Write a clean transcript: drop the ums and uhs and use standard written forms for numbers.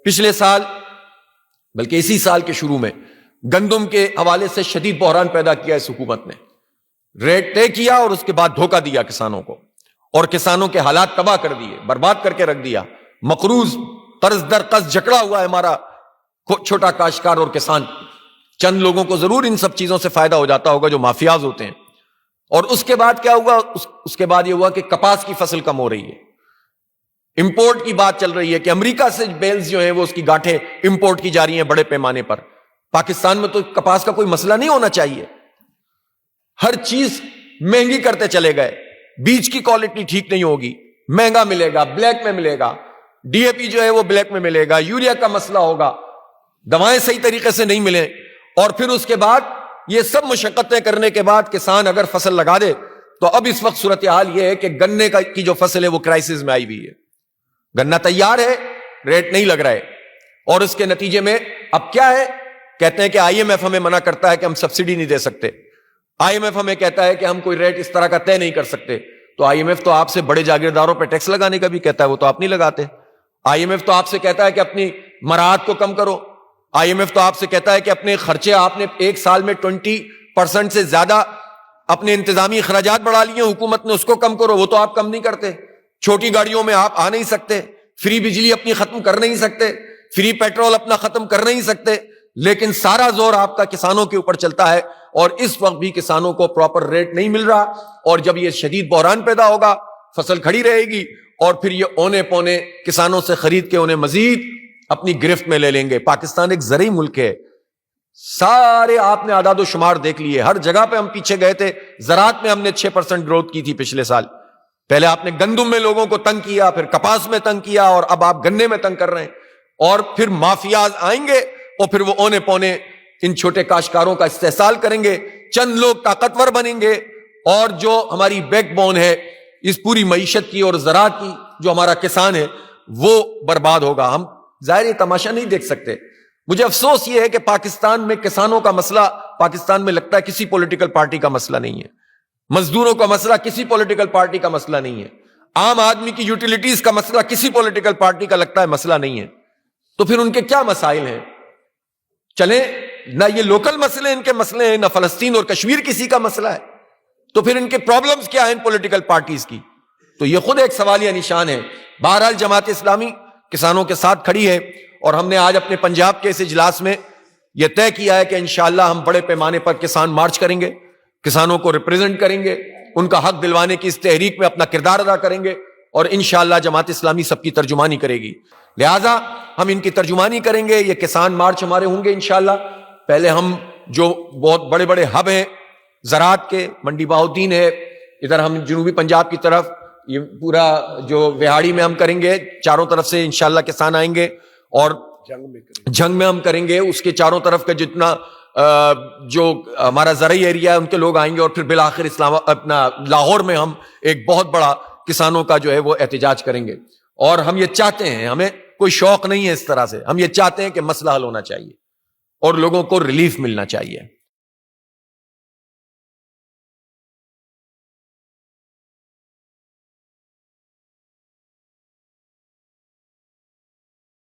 پچھلے سال بلکہ اسی سال کے شروع میں گندم کے حوالے سے شدید بحران پیدا کیا اس حکومت نے، ریٹ طے کیا اور اس کے بعد دھوکہ دیا کسانوں کو، اور کسانوں کے حالات تباہ کر دیے، برباد کر کے رکھ دیا۔ مقروض قرض در قرض جکڑا ہوا ہے ہمارا چھوٹا کاشتکار اور کسان۔ چند لوگوں کو ضرور ان سب چیزوں سے فائدہ ہو جاتا ہوگا جو مافیاز ہوتے ہیں۔ اور اس کے بعد کیا ہوا؟ اس کے بعد یہ ہوا کہ کپاس کی فصل کم ہو رہی ہے، امپورٹ کی بات چل رہی ہے کہ امریکہ سے بیلز جو ہیں وہ اس کی گاٹھیں امپورٹ کی جا رہی ہیں بڑے پیمانے پر۔ پاکستان میں تو کپاس کا کوئی مسئلہ نہیں ہونا چاہیے، ہر چیز مہنگی کرتے چلے گئے، بیج کی کوالٹی ٹھیک نہیں ہوگی، مہنگا ملے گا، بلیک میں ملے گا، ڈی اے پی جو ہے وہ بلیک میں ملے گا، یوریا کا مسئلہ ہوگا، دوائیں صحیح طریقے سے نہیں ملیں، اور پھر اس کے بعد یہ سب مشقتیں کرنے کے بعد کسان اگر فصل لگا دے تو اب اس وقت صورتحال یہ ہے کہ گنے کی جو فصل ہے وہ کرائسس میں آئی ہوئی ہے، گنا تیار ہے، ریٹ نہیں لگ رہا ہے، اور اس کے نتیجے میں اب کیا ہے؟ کہتے ہیں کہ آئی ایم ایف ہمیں منع کرتا ہے کہ ہم سبسڈی نہیں دے سکتے، آئی ایم ایف ہمیں کہتا ہے کہ ہم کوئی ریٹ اس طرح کا طے نہیں کر سکتے۔ تو آئی ایم ایف تو آپ سے بڑے جاگیرداروں پہ ٹیکس لگانے کا بھی کہتا ہے، وہ تو آپ نہیں لگاتے۔ آئی ایم ایف تو آپ سے کہتا ہے کہ اپنی مراعات کو کم کرو، آئی ایم ایف تو آپ سے کہتا ہے کہ اپنے خرچے آپ نے ایک سال میں 20% سے زیادہ اپنے انتظامی اخراجات بڑھا لیے حکومت نے، اس کو کم کرو، وہ تو آپ کم نہیں کرتے۔ چھوٹی گاڑیوں میں آپ آ نہیں سکتے، فری بجلی اپنی ختم کر نہیں سکتے، فری پیٹرول اپنا ختم کر نہیں سکتے، لیکن سارا زور آپ کا کسانوں کے اوپر چلتا ہے، اور اس وقت بھی کسانوں کو پراپر ریٹ نہیں مل رہا، اور جب یہ شدید بحران پیدا ہوگا، فصل کھڑی رہے گی، اور پھر یہ اونے پونے کسانوں سے خرید کے انہیں مزید اپنی گرفت میں لے لیں گے۔ پاکستان ایک زرعی ملک ہے، سارے آپ نے اعداد و شمار دیکھ لیے، ہر جگہ پہ ہم پیچھے گئے تھے، زراعت میں ہم نے 6% گروتھ کی تھی پچھلے سال۔ پہلے آپ نے گندم میں لوگوں کو تنگ کیا، پھر کپاس میں تنگ کیا، اور اب آپ گنے میں تنگ کر رہے ہیں، اور پھر مافیاز آئیں گے اور پھر وہ اونے پونے ان چھوٹے کاشتکاروں کا استحصال کریں گے، چند لوگ طاقتور بنیں گے، اور جو ہماری بیک بون ہے اس پوری معیشت کی اور زراعت کی، جو ہمارا کسان ہے، وہ برباد ہوگا۔ ہم ظاہر یہ تماشا نہیں دیکھ سکتے۔ مجھے افسوس یہ ہے کہ پاکستان میں کسانوں کا مسئلہ پاکستان میں لگتا ہے کسی پولیٹیکل پارٹی کا مسئلہ نہیں ہے، مزدوروں کا مسئلہ کسی پولیٹیکل پارٹی کا مسئلہ نہیں ہے، عام آدمی کی یوٹیلیٹیز کا مسئلہ کسی پولیٹیکل پارٹی کا لگتا ہے مسئلہ نہیں ہے۔ تو پھر ان کے کیا مسائل ہیں؟ چلیں، نہ یہ لوکل مسئلے ان کے مسئلے ہیں، نہ فلسطین اور کشمیر کسی کا مسئلہ ہے، تو پھر ان کے پرابلمز کیا ہیں ان پولیٹیکل پارٹیز کی؟ تو یہ خود ایک سوالیہ نشان ہے۔ بہرحال جماعت اسلامی کسانوں کے ساتھ کھڑی ہے، اور ہم نے آج اپنے پنجاب کے اس اجلاس میں یہ طے کیا ہے کہ انشاءاللہ ہم بڑے پیمانے پر کسان مارچ کریں گے، کسانوں کو ریپریزنٹ کریں گے، ان کا حق دلوانے کی اس تحریک میں اپنا کردار ادا کریں گے، اور انشاءاللہ جماعت اسلامی سب کی ترجمانی کرے گی۔ لہٰذا ہم ان کی ترجمانی کریں گے، یہ کسان مارچ ہمارے ہوں گے انشاءاللہ۔ پہلے ہم جو بہت بڑے بڑے ہب ہیں زراعت کے، منڈی بہاؤدین ہے، ادھر ہم جنوبی پنجاب کی طرف یہ پورا جو وہاڑی میں ہم کریں گے، چاروں طرف سے انشاءاللہ کسان آئیں گے، اور جنگ میں ہم کریں گے، اس کے چاروں طرف کا جتنا جو ہمارا زرعی ایریا ہے ان کے لوگ آئیں گے، اور پھر بالآخر اپنا لاہور میں ہم ایک بہت بڑا کسانوں کا جو ہے وہ احتجاج کریں گے۔ اور ہم یہ چاہتے ہیں، ہمیں کوئی شوق نہیں ہے اس طرح سے، ہم یہ چاہتے ہیں کہ مسئلہ حل ہونا چاہیے اور لوگوں کو ریلیف ملنا چاہیے۔